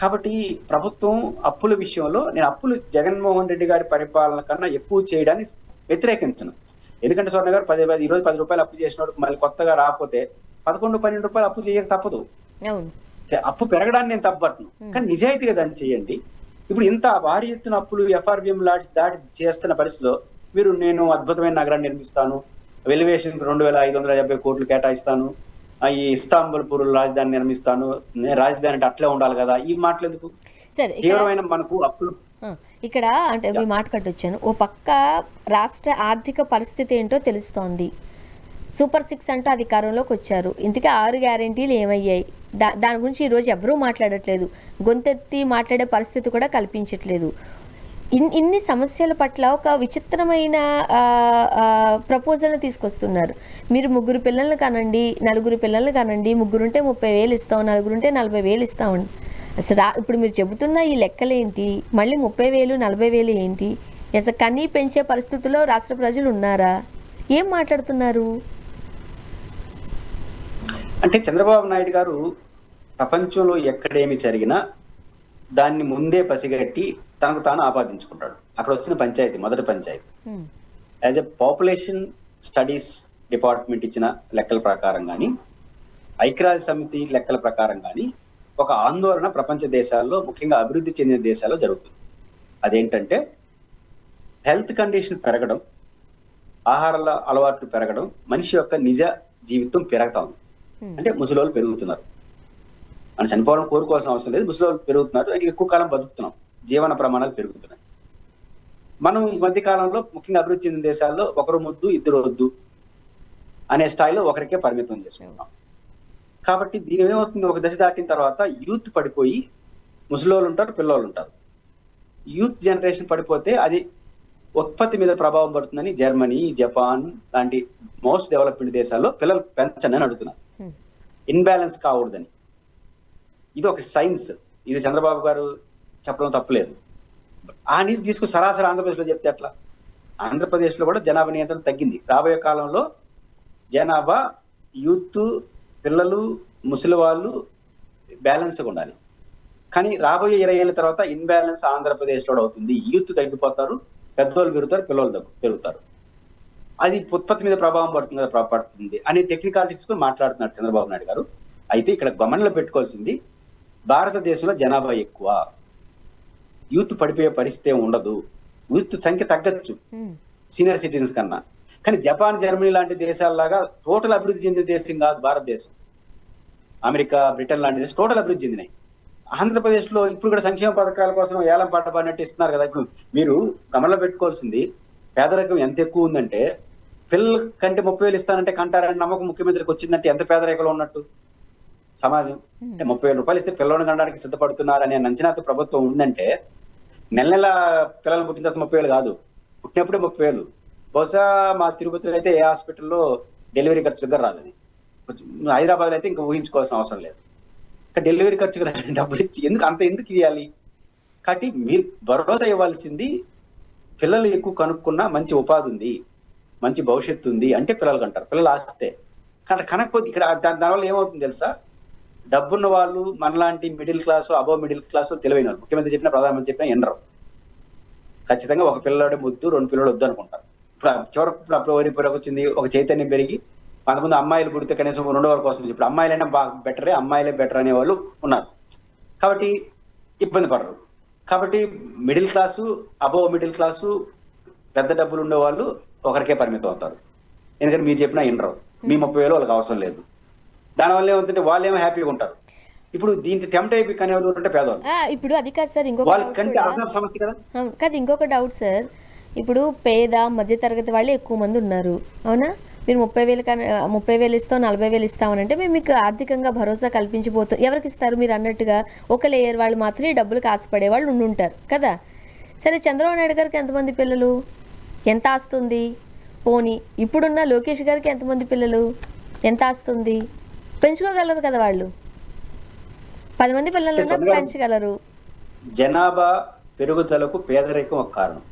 కాబట్టి ప్రభుత్వం అప్పుల విషయంలో నేను అప్పులు జగన్మోహన్ రెడ్డి గారి పరిపాలన కన్నా ఎక్కువ చేయడాన్ని వ్యతిరేకించను. ఎందుకంటే స్వర్ణ గారు ఈ రోజు 10 రూపాయలు అప్పు చేసినోడు మళ్ళీ కొత్తగా రాకపోతే 11-12 రూపాయలు అప్పు చేయక తప్పదు. అప్పు పెరగడాన్ని నేను తప్పబట్టను, కానీ నిజాయితీగా దాన్ని చేయండి. ఇప్పుడు ఇంత భారీ ఎత్తున అప్పులు ఎఫ్ఆర్బిఎం దాటి చేస్తున్న పరిస్థితిలో నేను అద్భుతమైన నగరాన్ని నిర్మిస్తాను, వెలివేషన్ 2,570 కోట్లు కేటాయిస్తాను, ఈ ఇస్తాంబుల్ రాజధాని నిర్మిస్తాను, రాజధాని అంటే అట్లే ఉండాలి కదా, ఈ మాటలు ఎందుకు? తీవ్రమైన మనకు అప్పులు ఇక్కడ అంటే మీ మాట కట్టొచ్చాను. ఓ పక్క రాష్ట్ర ఆర్థిక పరిస్థితి ఏంటో తెలుస్తోంది. సూపర్ 6 అంటూ అధికారంలోకి వచ్చారు. ఇంతకీ 6 గ్యారెంటీలు ఏమయ్యాయి? దాని గురించి ఈరోజు ఎవరూ మాట్లాడట్లేదు, గొంతెత్తి మాట్లాడే పరిస్థితి కూడా కల్పించట్లేదు. ఇన్ని సమస్యల పట్ల ఒక విచిత్రమైన ప్రపోజల్ని తీసుకొస్తున్నారు. మీరు 3 పిల్లల్ని కనండి, 4 పిల్లల్ని కనండి, 3 ఉంటే 30,000 ఇస్తాం, 4 ఉంటే 40,000 ఇస్తామండి. అసలు ఇప్పుడు మీరు చెబుతున్న ఈ లెక్కలేంటి? మళ్ళీ 30,000 40,000 ఏంటి? అసలు కనీ పెంచే పరిస్థితుల్లో రాష్ట్ర ప్రజలు ఉన్నారా? ఏం మాట్లాడుతున్నారు? అంటే చంద్రబాబు నాయుడు గారు ప్రపంచంలో ఎక్కడేమి జరిగినా దాన్ని ముందే పసిగట్టి తనకు తాను ఆపాదించుకుంటాడు. అక్కడ వచ్చిన పంచాయతీ మొదటి పంచాయతీ as a population studies department ఇచ్చిన లెక్కల ప్రకారం కానీ, ఐక్యరాజ్య సమితి లెక్కల ప్రకారం కానీ ఒక ఆందోళన ప్రపంచ దేశాల్లో, ముఖ్యంగా అభివృద్ధి చెందిన దేశాల్లో జరుగుతుంది. అదేంటంటే హెల్త్ కండిషన్ పెరగడం, ఆహార అలవాట్లు పెరగడం, మనిషి యొక్క నిజ జీవితం పెరుగుతా ఉంది. అంటే ముసలోళ్ళు పెరుగుతున్నారు, మనం చనిపోవాలని కోరుకోవాల్సిన అవసరం లేదు, ముసలోళ్ళు పెరుగుతున్నారు, ఎక్కువ కాలం బతుకుతున్నాం, జీవన ప్రమాణాలు పెరుగుతున్నాయి. మనం ఈ మధ్య కాలంలో ముఖ్యంగా అభివృద్ధి చెందిన దేశాల్లో ఒకరు ముద్దు ఇద్దరు వద్దు అనే స్థాయిలో ఒకరికే పరిమితం చేసుకుంటున్నాం. కాబట్టి దీని ఏమవుతుంది, ఒక దశ దాటిన తర్వాత యూత్ పడిపోయి ముసలోళ్ళు ఉంటారు, పిల్లోళ్ళు ఉంటారు. యూత్ జనరేషన్ పడిపోతే అది ఉత్పత్తి మీద ప్రభావం పడుతుందని జర్మనీ, జపాన్ లాంటి మోస్ట్ డెవలప్డ్ దేశాల్లో పిల్లలు పెంచండి అని అడుగుతున్నారు. ఇన్బ్యాలెన్స్ కాకూడదని. ఇది ఒక సైన్స్. ఇది చంద్రబాబు గారు చెప్పడం తప్పలేదు. ఆ నీతి తీసుకుని సరాసరి ఆంధ్రప్రదేశ్లో చెప్తే ఎట్లా? ఆంధ్రప్రదేశ్లో కూడా జనాభా నియంత్రణ తగ్గింది. రాబోయే కాలంలో జనాభా, యూత్, పిల్లలు, ముసలి వాళ్ళు బ్యాలెన్స్గా ఉండాలి. కానీ రాబోయే 20 ఏళ్ళ తర్వాత ఇన్బ్యాలెన్స్ ఆంధ్రప్రదేశ్లో అవుతుంది. యూత్ తగ్గిపోతారు, పెద్దవాళ్ళు పెరుగుతారు, పిల్లలు పెరుగుతారు. అది ఉత్పత్తి మీద ప్రభావం పడుతుంది అని టెక్నికాలిటీస్ మాట్లాడుతున్నారు చంద్రబాబు నాయుడు గారు. అయితే ఇక్కడ గమనంలో పెట్టుకోవాల్సింది, భారతదేశంలో జనాభా ఎక్కువ, యూత్ పడిపోయే పరిస్థితి ఉండదు. యూత్ సంఖ్య తగ్గచ్చు సీనియర్ సిటిజన్స్ కన్నా. కానీ జపాన్, జర్మనీ లాంటి దేశాలలాగా టోటల్ అభివృద్ధి చెందిన దేశం కాదు భారతదేశం. అమెరికా, బ్రిటన్ లాంటి దేశం టోటల్ అభివృద్ధి చెందినాయి. ఆంధ్రప్రదేశ్ లో ఇప్పుడు కూడా సంక్షేమ పథకాల కోసం ఏలం పాట పడినట్టు ఇస్తున్నారు కదా. ఇప్పుడు మీరు గమనంలో పెట్టుకోవాల్సింది, పేదరికం ఎంత ఎక్కువ ఉందంటే, పిల్లల కంటే 30,000 ఇస్తానంటే కంటారని నమ్మకం ముఖ్యమంత్రికి వచ్చిందంటే ఎంత పేదరికంలో ఉన్నట్టు సమాజం. అంటే 30,000 రూపాయలు ఇస్తే పిల్లలను కనడానికి సిద్ధపడుతున్నారనే అంచనాతో ప్రభుత్వం ఉందంటే, నెల నెల పిల్లలు పుట్టిన తర్వాత 30,000 కాదు, పుట్టినప్పుడే 30,000. బహుశా మా తిరుపతిలో అయితే ఏ హాస్పిటల్లో డెలివరీ ఖర్చులుగా రాదు. అది హైదరాబాద్ అయితే ఇంకా ఊహించుకోవాల్సిన అవసరం లేదు. డెలివరీ ఖర్చుకు డబ్బులు ఇచ్చి ఎందుకు ఇవ్వాలి? కాబట్టి మీరు భరోసా ఇవ్వాల్సింది, పిల్లలు ఎక్కువ కనుక్కున్నా మంచి ఉపాధి ఉంది, మంచి భవిష్యత్తు ఉంది అంటే పిల్లలు కంటారు. పిల్లలు ఆస్తే కనకపోతే ఇక్కడ దానివల్ల ఏమవుతుంది తెలుసా? డబ్బున్న వాళ్ళు, మనలాంటి middle class, above middle class తెలివైన వాళ్ళు, ముఖ్యమంత్రి చెప్పినా ప్రధానమంత్రి చెప్పినా ఎనరు. ఖచ్చితంగా ఒక పిల్లవాడే ముద్దు, 2 పిల్లలు వద్దు అనుకుంటారు. ఇప్పుడు అప్పుడు వచ్చింది ఒక చైతన్యం పెరిగి, అంతకుముందు అమ్మాయిలు పుడితే కనీసం 2వ కోసం, ఇప్పుడు అమ్మాయిలైనా బాగా బెటరే, అమ్మాయిలే బెటర్ అనే వాళ్ళు ఉన్నారు. కాబట్టి ఇబ్బంది పడరు. కాబట్టి middle class, above middle class, పెద్ద డబ్బులు ఉండే వాళ్ళు ఒకరికే పరిమితం అవుతారు. ఎందుకంటే మీరు చెప్పినా వినరు. మీ 30,000 వాళ్ళకి అవసరం లేదు. దానివల్ల ఏమవుతుంటే వాళ్ళు ఏమో హ్యాపీగా ఉంటారు. ఇప్పుడు దీంట్లో టెంప్ట్ అయిపోయి కనేవాళ్ళు అంటే పేదవాళ్ళు. ఇప్పుడు అది కాదు సార్, ఇంకొక వాళ్ళకంటే అదనపు సమస్య కదా. కాదు, ఇంకొక డౌట్ సార్. ఇప్పుడు పేద మధ్యతరగతి వాళ్ళే ఎక్కువ మంది ఉన్నారు, అవునా? మీరు 30,000 ఇస్తాం, 40,000 ఇస్తామనంటే మేము మీకు ఆర్థికంగా భరోసా కల్పించిపోతాం. ఎవరికి ఇస్తారు? మీరు అన్నట్టుగా ఒక లేయర్ వాళ్ళు మాత్రమే డబ్బులకు ఆశపడే వాళ్ళు ఉండుంటారు కదా. సరే, చంద్రబాబు నాయుడు గారికి ఎంతమంది పిల్లలు, ఎంత ఆస్తుంది? పోనీ ఇప్పుడున్న లోకేష్ గారికి ఎంతమంది పిల్లలు, ఎంత ఆస్తుంది? పెంచుకోగలరు కదా వాళ్ళు. 10 మంది పిల్లలన్నా పెంచగలరు. జనాభా పెరుగుదలకు పేదరికం ఒక కారణం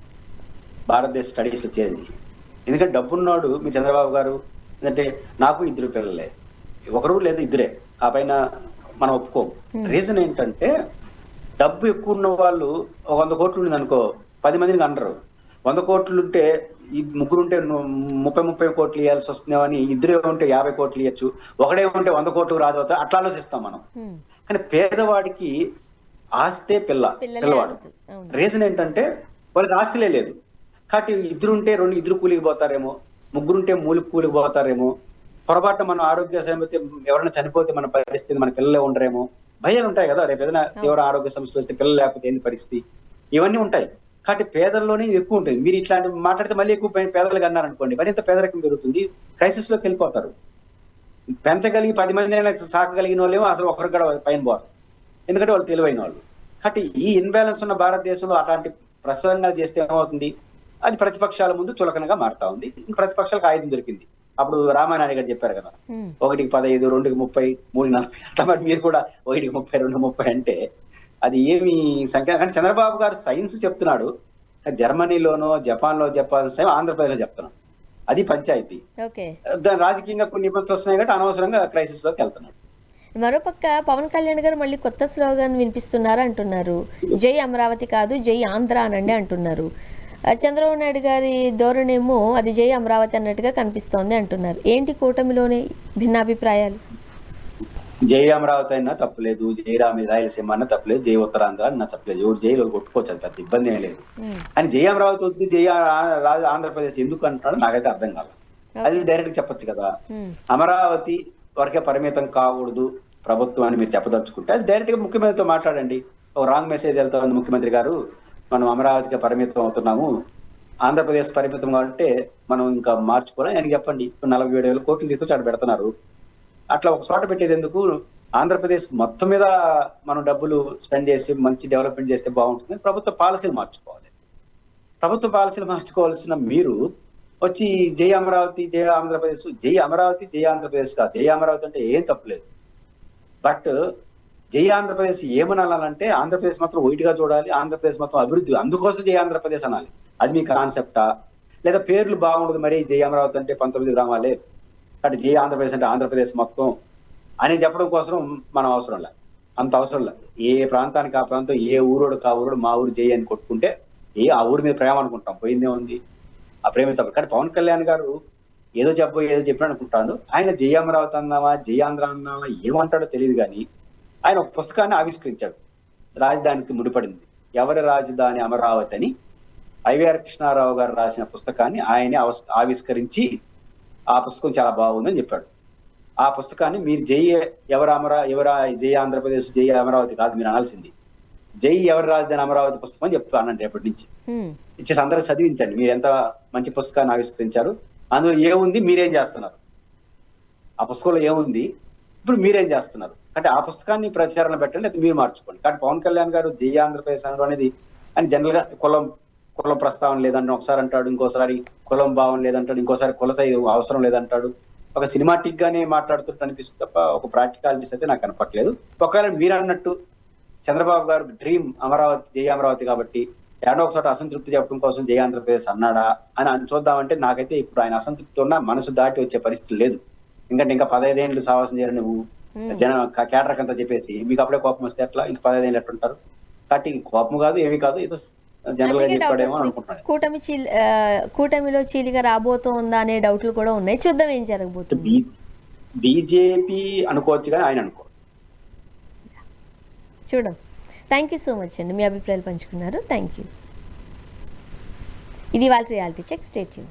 భారతదేశ స్టడీస్ వచ్చేది. ఎందుకంటే డబ్బున్నాడు మీ చంద్రబాబు గారు, ఎందుకంటే నాకు 2 పిల్లలే, ఒకరు లేదా 2, ఆ పైన మనం ఒప్పుకోము. రీజన్ ఏంటంటే, డబ్బు ఎక్కువ ఉన్న వాళ్ళు, 100 కోట్లు ఉంది అనుకో, 10 మందిని అనరు. 100 కోట్లు ఉంటే, 3 ఉంటే 30 కోట్లు ఇవ్వాల్సి వస్తుందేమని, 2 ఉంటే 50 కోట్లు ఇవ్వచ్చు, ఒకడే ఉంటే 100 కోట్లు రాజు అవుతా, అట్లా ఆలోచిస్తాం మనం. కానీ పేదవాడికి ఆస్తే పిల్లవాడు. రీజన్ ఏంటంటే, వాళ్ళకి ఆస్తిలే లేదు. కాబట్టి 2 ఉంటే 2 కూలికి పోతారేమో, 3 ఉంటే 3 కూలికి పోతారేమో, పొరపాటున మనం ఆరోగ్య సమస్య ఎవరైనా చనిపోతే మన పరిస్థితి, మన పిల్లలే ఉండరేమో, భయాలు ఉంటాయి కదా. రేపు ఏదైనా తీవ్ర ఆరోగ్య సమస్యలు వస్తే పిల్లలు లేకపోతే ఏంటి పరిస్థితి, ఇవన్నీ ఉంటాయి. కాబట్టి పేదల్లోనే ఎక్కువ ఉంటుంది. మీరు ఇట్లాంటి మాట్లాడితే మళ్ళీ ఎక్కువ పేదలకు అన్నారనుకోండి, మరింత పేదరికం పెరుగుతుంది, క్రైసిస్ లోకి వెళ్ళిపోతారు. పెంచగలిగి 10 మంది సాకగలిగిన వాళ్ళేమో అసలు ఒకరు కూడా పైన పోరు, ఎందుకంటే వాళ్ళు తెలివైన వాళ్ళు. కాబట్టి ఈ ఇన్బ్యాలెన్స్ ఉన్న భారతదేశంలో అట్లాంటి ప్రసంగాలు చేస్తే ఏమవుతుంది, అది ప్రతిపక్షాల ముందు చులకనగా మారుతా ఉంది. ఇంక ప్రతిపక్షాలకు ఆయుధం దొరికింది. అప్పుడు రామానాయుడు గారు చెప్పారు కదా, 1కి 15, 2కి 30, 3కి 40, అట్లా. మరి మీరు కూడా 1కి 30, 2కి 30 అంటే అది ఏమి సంఖ్య? అంటే చంద్రబాబు గారు సైన్స్ చెప్తున్నాడు, జర్మనీలోనో జపాన్లో చెప్పాల్సిన ఆంధ్రప్రదేశ్లో చెప్తున్నాడు. అది పంచాయతీ. దాని రాజకీయంగా కొన్ని ఇబ్బందులు వస్తున్నాయి కాబట్టి అనవసరంగా క్రైసిస్ లోకి వెళ్తున్నాడు. మరోపక్క పవన్ కళ్యాణ్ గారు మళ్ళీ కొత్త స్లోగన్ వినిపిస్తున్నారు అంటున్నారు. జై అమరావతి కాదు, జై ఆంధ్ర అనండి అంటున్నారు. చంద్రబాబు నాయుడు గారి ధోరణేమో అది జై అమరావతి అన్నట్టుగా కనిపిస్తోంది అంటున్నారు. ఏంటి కూటమిలోనే భిన్నాభిప్రాయాలు? జై అమరావతి అయినా తప్పలేదు, జై రాయలసీమ అన్నా తప్పలేదు, జై ఉత్తరాంధ్ర అన్నా తప్పలేదు. ఎవరు జైలు కొట్టుకోవచ్చు, అది పెద్ద ఇబ్బంది ఏం లేదు. అని జై అమరావతి వద్దు, జై ఆంధ్రప్రదేశ్ ఎందుకు అంటున్నాడు నాకైతే అర్థం కాదు. అది డైరెక్ట్ చెప్పొచ్చు కదా. అమరావతి వరకే పరిమితం కాకూడదు ప్రభుత్వం అని మీరు చెప్పదలుచుకుంటే అది డైరెక్ట్ గా ముఖ్యమంత్రితో మాట్లాడండి. ఒక రాంగ్ మెసేజ్ వెళ్తా ఉంది ముఖ్యమంత్రి గారు, మనం అమరావతికి పరిమితం అవుతున్నాము, ఆంధ్రప్రదేశ్ పరిమితం కాబట్టి మనం ఇంకా మార్చుకోవాలి అని చెప్పండి. 47,000 కోట్లు తీసుకొచ్చి అక్కడ పెడుతున్నారు. అట్లా ఒక చోట పెట్టేది ఎందుకు? ఆంధ్రప్రదేశ్ మొత్తం మీద మనం డబ్బులు స్పెండ్ చేసి మంచి డెవలప్మెంట్ చేస్తే బాగుంటుంది. ప్రభుత్వ పాలసీలు మార్చుకోవాలి. ప్రభుత్వ పాలసీలు మార్చుకోవాల్సిన మీరు వచ్చి జై అమరావతి, జై ఆంధ్రప్రదేశ్, జై అమరావతి, జై ఆంధ్రప్రదేశ్ కాదు. జై అమరావతి అంటే ఏం తప్పులేదు. బట్ జై ఆంధ్రప్రదేశ్ ఏమనాలంటే ఆంధ్రప్రదేశ్ మాత్రం వైట్గా చూడాలి, ఆంధ్రప్రదేశ్ మొత్తం అభివృద్ధి, అందుకోసం జై ఆంధ్రప్రదేశ్ అనాలి. అది మీ కాన్సెప్టా? లేదా పేర్లు బాగుండదు, మరి జై అమరావతి అంటే 19 గ్రామాలే, కాబట్టి జై ఆంధ్రప్రదేశ్ అంటే ఆంధ్రప్రదేశ్ మొత్తం అని చెప్పడం కోసం మనం అవసరం లేదు, అంత అవసరం లేదు. ఏ ప్రాంతానికి ఆ ప్రాంతం, ఏ ఊరోడు కా ఊరోడు మా ఊరు జై అని కొట్టుకుంటే ఆ ఊరి మీద ప్రేమ అనుకుంటాం, పోయిందే ఉంది, ఆ ప్రేమ తప్ప. కానీ పవన్ కళ్యాణ్ గారు ఏదో చెప్పాడు అనుకుంటాడు. ఆయన జై అమరావతి అన్నావా, జై ఆంధ్ర అన్నావా, ఏమంటాడో తెలియదు. కానీ ఆయన ఒక పుస్తకాన్ని ఆవిష్కరించాడు, రాజధానికి ముడిపడింది, ఎవరి రాజధాని అమరావతి అని. ఐవీఆర్ కృష్ణారావు గారు రాసిన పుస్తకాన్ని ఆయనే ఆవిష్కరించి ఆ పుస్తకం చాలా బాగుందని చెప్పాడు. ఆ పుస్తకాన్ని మీరు జై జై ఆంధ్రప్రదేశ్, జై అమరావతి కాదు మీరు అనాల్సింది, జై ఎవరి రాజధాని అమరావతి పుస్తకం అని చెప్తానండి రేపటి నుంచి. ఇచ్చేసి అందరికి చదివించండి, మీరు ఎంత మంచి పుస్తకాన్ని ఆవిష్కరించారు, అందులో ఏముంది, మీరేం చేస్తున్నారు, ఆ పుస్తకంలో ఏముంది, ఇప్పుడు మీరేం చేస్తున్నారు. అంటే ఆ పుస్తకాన్ని ప్రచారణ పెట్టండి, లేదా మీరు మార్చుకోండి. కానీ పవన్ కళ్యాణ్ గారు జై ఆంధ్రప్రదేశ్ అనడం అనేది అని జనరల్ గా కులం ప్రస్తావన లేదంటే ఒకసారి అంటాడు, ఇంకోసారి కులం భావం లేదంటాడు, ఇంకోసారి కులసై అవసరం లేదంటాడు. ఒక సినిమాటిక్ గానే మాట్లాడుతుంటే అనిపిస్తుంది తప్ప ఒక ప్రాక్టికాలిటీస్ అయితే నాకు కనపట్లేదు. ఒకవేళ మీరు అన్నట్టు చంద్రబాబు గారు డ్రీమ్ అమరావతి, జై అమరావతి కాబట్టి ఏడో ఒకసారి అసంతృప్తి చెప్పడం కోసం జై ఆంధ్రప్రదేశ్ అన్నాడా అని చూద్దామంటే నాకైతే ఇప్పుడు ఆయన అసంతృప్తి ఉన్నా మనసు దాటి వచ్చే పరిస్థితి లేదు. ఎందుకంటే ఇంకా 15 ఏళ్ళు సావాసం చేయరు, నువ్వు కేటరక్ అంతా చెప్పేసి మీకు అప్పుడే కోపం వస్తే ఎట్లా, ఇంకా 15 ఏళ్ళు ఎట్లుంటారు. కాబట్టి కోపం కాదు, ఏమీ కాదు, ఏదో జనరల్ గా చెప్పాడేమో అనుకుంటున్నాను. కూటమిలో చీలిక రాబోతోందా అనే డౌట్లు కూడా ఉన్నాయి, చూద్దాం ఏం జరగబోతుంది. బీజేపీ అనుకోవచ్చు కానీ ఆయన అనుకో. చూద్దాం. థ్యాంక్ యూ సో మచ్ అండి, మీ అభిప్రాయాలు పంచుకున్నారు. Thank you. ఇది వాళ్ళ రియాలిటీ చెక్. Stay tune.